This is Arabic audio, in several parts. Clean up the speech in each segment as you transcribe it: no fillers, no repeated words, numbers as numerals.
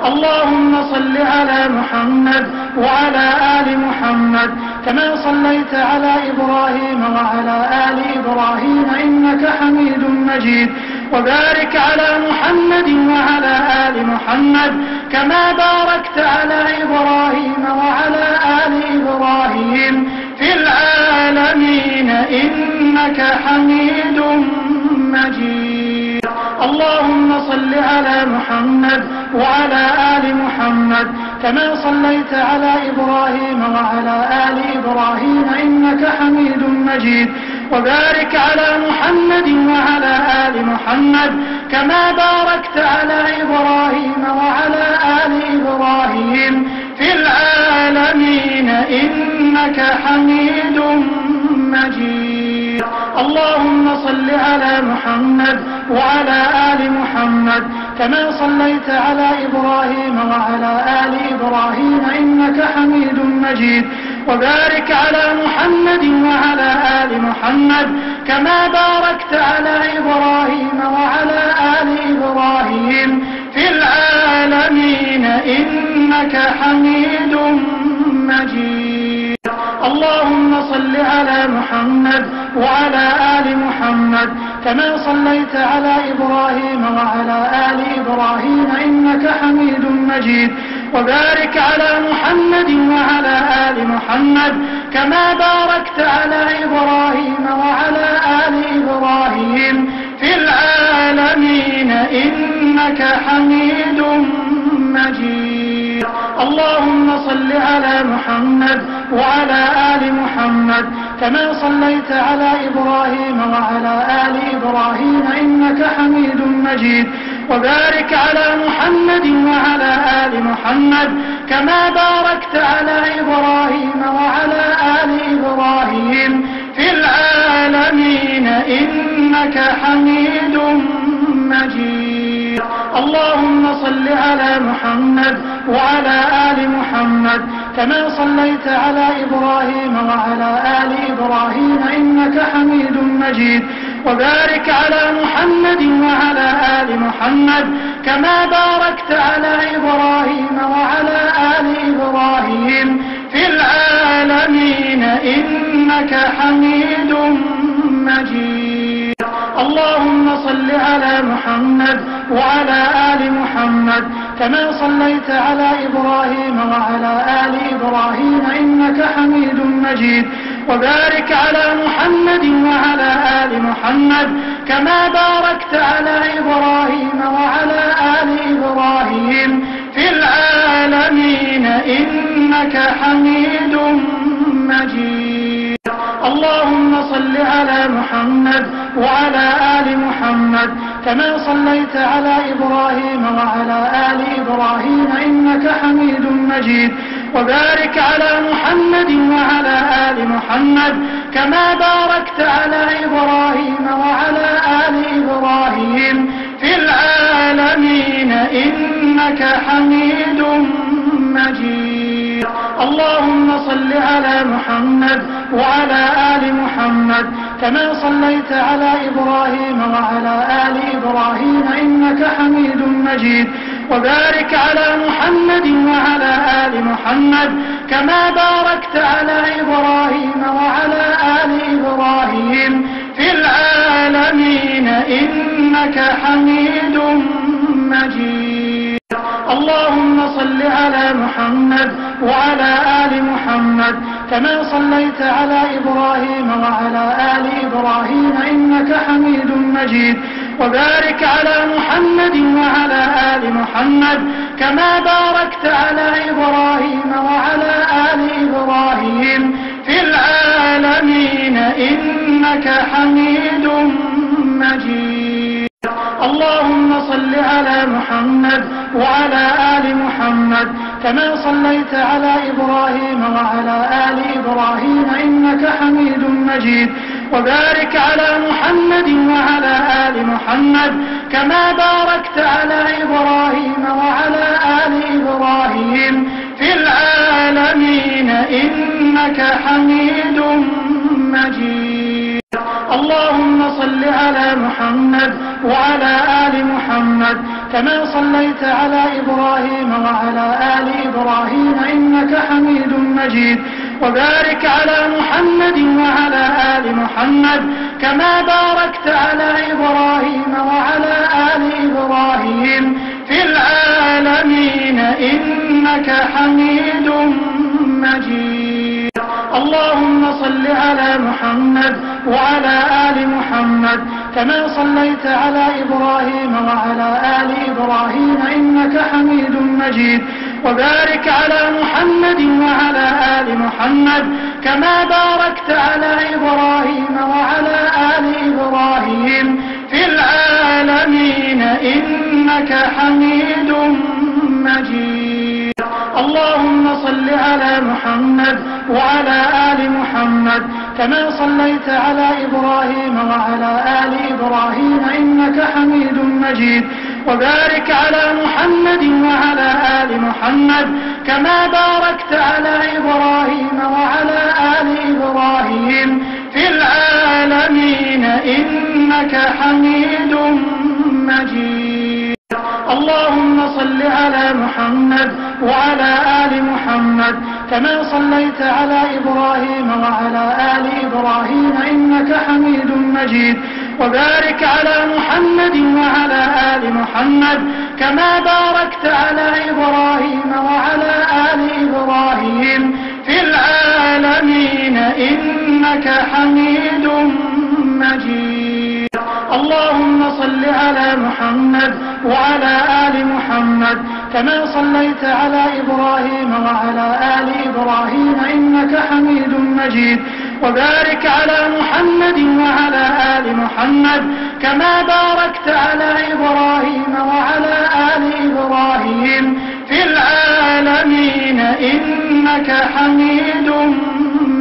اللهم صل على محمد وعلى آل محمد كما صليت على إبراهيم وعلى آل إبراهيم إنك حميد مجيد. وبارك على محمد وعلى آل محمد كما باركت على إبراهيم وعلى آل إبراهيم في العالمين إنك حميد مجيد. اللهم صل على محمد وعلى آل محمد كما صليت على إبراهيم وعلى آل إبراهيم إنك حميد مجيد. وبارك على محمد وعلى آل محمد كما باركت على إبراهيم وعلى آل إبراهيم في العالمين إنك حميد مجيد. اللهم صل على محمد وعلى آل محمد كما صليت على إبراهيم وعلى آل إبراهيم إنك حميد مجيد. وبارك على محمد وعلى آل محمد كما باركت على إبراهيم وعلى آل إبراهيم في العالمين إنك حميد مجيد. اللهم صل على محمد وعلى آل محمد كما صليت على إبراهيم وعلى آل إبراهيم إنك حميد مجيد. وبارك على محمد وعلى آل محمد كما باركت على إبراهيم وعلى آل إبراهيم في العالمين إنك حميد مجيد. اللهم صل على محمد وعلى آل محمد كما صليت على إبراهيم وعلى آل إبراهيم إنك حميد مجيد. وبارك على محمد وعلى آل محمد كما باركت على إبراهيم وعلى آل إبراهيم في العالمين إنك حميد مجيد. اللهم صل على محمد وعلى آل محمد كما صليت على إبراهيم وعلى آل إبراهيم إنك حميد مجيد. وبارك على محمد وعلى آل محمد كما باركت على إبراهيم وعلى آل إبراهيم في العالمين إنك حميد مجيد. اللهم صل على محمد وعلى آل محمد كما صليت على إبراهيم وعلى آل إبراهيم إنك حميد مجيد. وبارك على محمد وعلى آل محمد كما باركت على إبراهيم وعلى آل إبراهيم في العالمين إنك حميد مجيد. اللهم صل على محمد وعلى آل محمد كما صليت على إبراهيم وعلى آل إبراهيم إنك حميد مجيد. وبارك على محمد وعلى آل محمد كما باركت على إبراهيم وعلى آل إبراهيم في العالمين إنك حميد مجيد. اللهم صل على محمد وعلى آل محمد كما صليت على إبراهيم وعلى آل إبراهيم إنك حميد مجيد. وبارك على محمد وعلى آل محمد كما باركت على إبراهيم وعلى آل إبراهيم في العالمين إنك حميد مجيد. اللهم صل على محمد وعلى آل محمد كما صليت على إبراهيم وعلى آل إبراهيم إنك حميد مجيد. وبارك على محمد وعلى آل محمد كما باركت على إبراهيم وعلى آل إبراهيم في العالمين إنك حميد مجيد. اللهم صل على محمد وعلى آل محمد كما صليت على إبراهيم وعلى آل إبراهيم إنك حميد مجيد. وبارك على محمد وعلى آل محمد كما باركت على إبراهيم وعلى آل إبراهيم في العالمين إنك حميد مجيد. اللهم صل على محمد وعلى آل محمد كما صليت على إبراهيم إبراهيم إنك حميد مجيد وبارك على محمد وعلى آل محمد كما باركت على إبراهيم وعلى آل إبراهيم في العالمين إنك حميد مجيد. اللهم صل على محمد وعلى آل محمد كما صليت على إبراهيم وعلى آل إبراهيم إنك حميد مجيد وبارك على محمد وعلى آل محمد كما باركت على إبراهيم وعلى آل إبراهيم في العالمين إنك حميد مجيد. اللهم صل على محمد وعلى آل محمد كما صليت على إبراهيم وعلى آل إبراهيم إنك حميد مجيد وبارك على محمد وعلى آل محمد كما باركت على إبراهيم وعلى آل إبراهيم في العالمين إنك حميد مجيد. اللهم صل على محمد وعلى آل محمد كما صليت على إبراهيم وعلى آل إبراهيم إنك حميد مجيد وبارك على محمد وعلى آل محمد كما باركت على إبراهيم وعلى آل إبراهيم في العالمين إنك حميد مجيد. اللهم صل على محمد وعلى آل محمد كما صليت على إبراهيم وعلى آل إبراهيم إنك حميد مجيد وبارك على محمد وعلى آل محمد كما باركت على إبراهيم وعلى آل إبراهيم في العالمين إنك حميد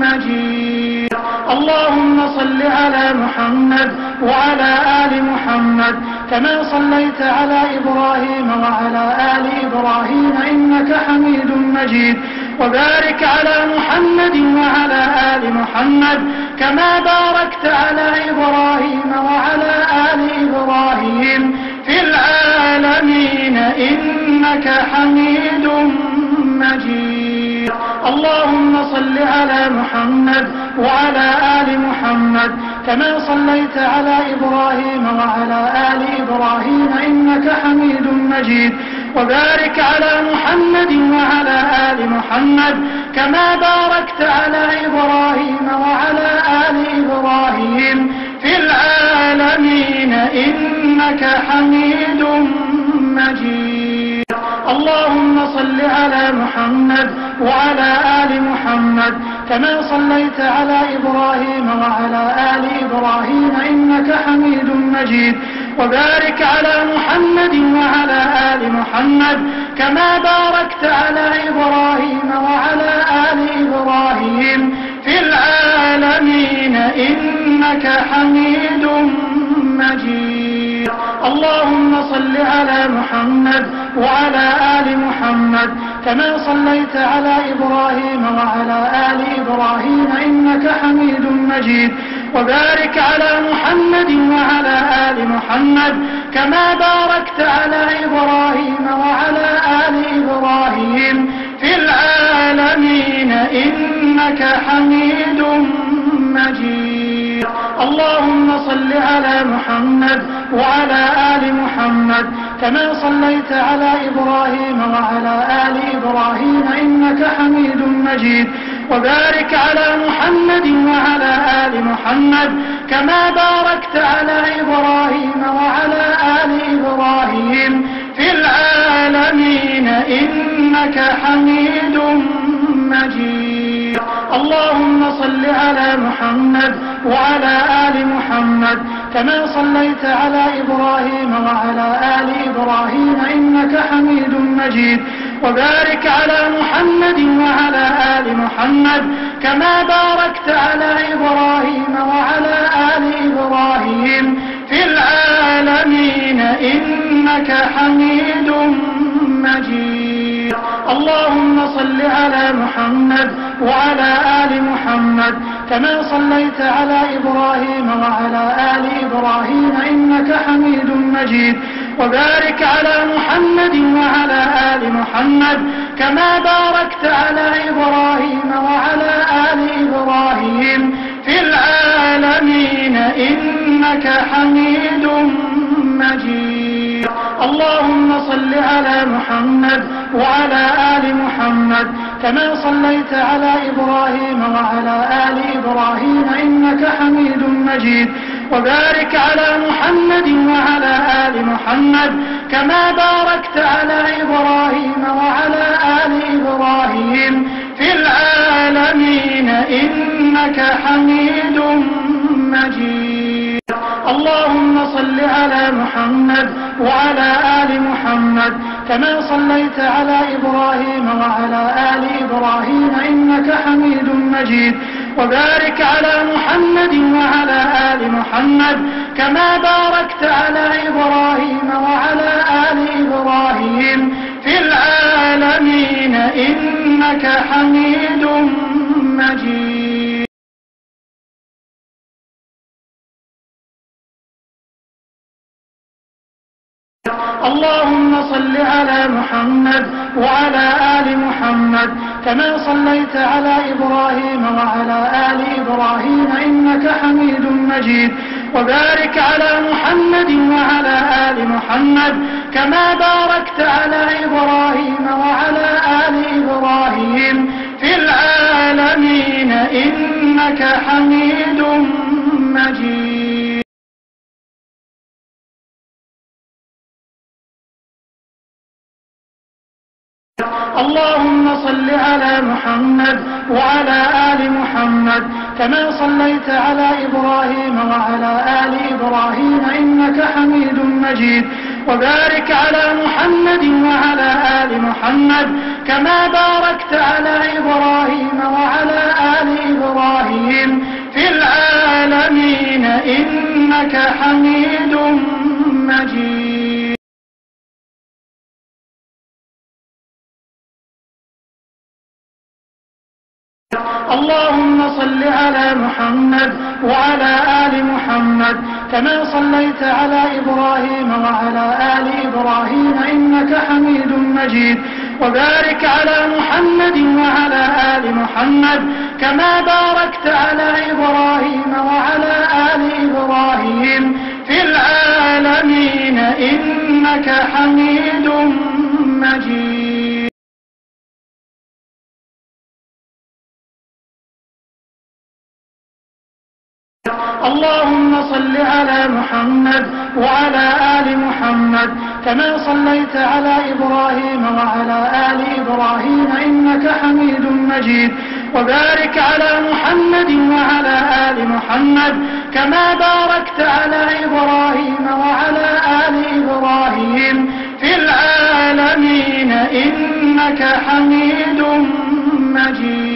مجيد. اللهم صل على محمد وعلى آل محمد كما صليت على إبراهيم وعلى آل إبراهيم إنك حميد مجيد وبارك على محمد وعلى آل محمد كما باركت على إبراهيم وعلى آل إبراهيم في العالمين إنك حميد مجيد. اللهم صل على محمد وعلى آل محمد كما صليت على إبراهيم وعلى آل إبراهيم إنك حميد مجيد وبارك على محمد وعلى آل محمد كما باركت على إبراهيم وعلى آل إبراهيم في العالمين إنك حميد مجيد. اللهم صل على محمد وعلى آل محمد كما صليت على إبراهيم وعلى آل إبراهيم إنك حميد مجيد وبارك على محمد وعلى آل محمد كما باركت على إبراهيم وعلى آل إبراهيم في العالمين إنك حميد مجيد. اللهم صل على محمد وعلى آل محمد كما صليت على إبراهيم وعلى آل إبراهيم إنك حميد مجيد وبارك على محمد وعلى آل محمد كما باركت على إبراهيم وعلى آل إبراهيم في العالمين إنك حميد مجيد. اللهم صل على محمد وعلى آل محمد كما صليت على إبراهيم وعلى آل إبراهيم إنك حميد مجيد وبارك على محمد وعلى آل محمد كما باركت على إبراهيم وعلى آل إبراهيم في العالمين إنك حميد مجيد. اللهم صل على محمد وعلى آل محمد كما صليت على إبراهيم وعلى آل إبراهيم إنك حميد مجيد وبارك على محمد وعلى آل محمد كما باركت على إبراهيم وعلى آل إبراهيم في العالمين إنك حميد مجيد. اللهم صل على محمد وعلى آل محمد كما صليت على إبراهيم وعلى آل إبراهيم إنك حميد مجيد وبارك على محمد وعلى آل محمد محمد كما باركت على إبراهيم وعلى آل إبراهيم في العالمين إنك حميد مجيد. اللهم صل على محمد وعلى آل محمد كما صليت على إبراهيم وعلى آل إبراهيم إنك حميد مجيد. وبارك على محمد وعلى آل محمد كما باركت على إبراهيم وعلى آل إبراهيم في العالمين إنك حميد مجيد. اللهم صل على محمد وعلى آل محمد كما صليت على إبراهيم وعلى آل إبراهيم إنك حميد مجيد. وبارك على محمد وعلى آل محمد كما باركت على إبراهيم وعلى آل إبراهيم في العالمين إنك حميد مجيد. اللهم صل على محمد وعلى آل محمد كما صليت على إبراهيم وعلى آل إبراهيم إنك حميد مجيد. وبارك على محمد وعلى آل محمد كما باركت على إبراهيم وعلى آل إبراهيم في العالمين إنك حميد مجيد. اللهم صل على محمد وعلى آل محمد كما صليت على إبراهيم وعلى آل إبراهيم إنك حميد مجيد. وبارك على محمد وعلى آل محمد كما باركت على إبراهيم وعلى آل إبراهيم في العالمين إنك حميد مجيد. اللهم صل على محمد وعلى آل محمد كما صليت على إبراهيم وعلى آل إبراهيم إنك حميد مجيد. وبارك على محمد وعلى آل محمد كما باركت على إبراهيم وعلى آل إبراهيم في العالمين إنك حميد مجيد. اللهم صل على محمد وعلى آل محمد كما صليت على إبراهيم وعلى آل إبراهيم إنك حميد مجيد. وبارك على محمد وعلى آل محمد كما باركت على إبراهيم وعلى آل إبراهيم في العالمين إنك حميد مجيد.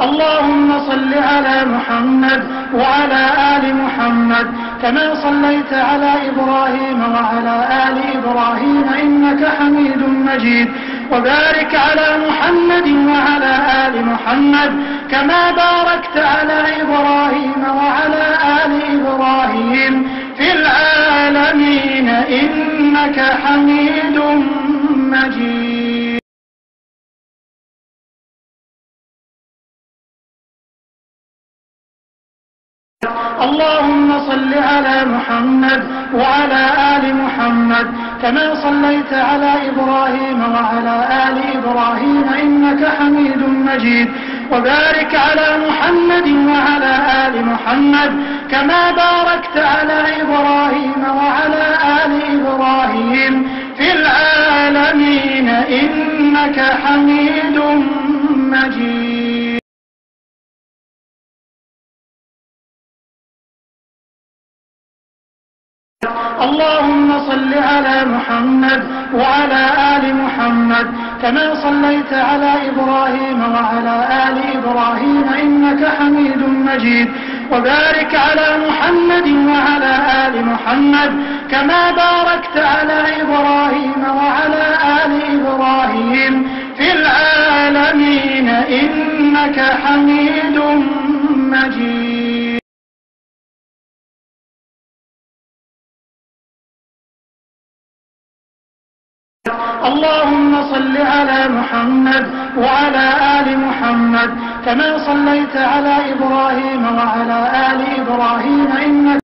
اللهم صل على محمد وعلى آل محمد كما صليت على إبراهيم وعلى آل إبراهيم إنك حميد مجيد. وبارك على محمد وعلى آل محمد كما باركت على إبراهيم وعلى آل إبراهيم في العالمين إنك حميد مجيد. اللهم صل على محمد وعلى آل محمد كما صليت على إبراهيم وعلى آل إبراهيم إنك حميد مجيد. وبارك على محمد وعلى آل محمد كما باركت على إبراهيم وعلى آل إبراهيم في العالمين إنك حميد مجيد. اللهم صل على محمد وعلى آل محمد كما صليت على إبراهيم وعلى آل إبراهيم إنك حميد مجيد. وبارك على محمد وعلى آل محمد كما باركت على إبراهيم وعلى آل إبراهيم في العالمين إنك حميد مجيد. اللهم صل على محمد وعلى آل محمد كما صليت على إبراهيم وعلى آل إبراهيم إنك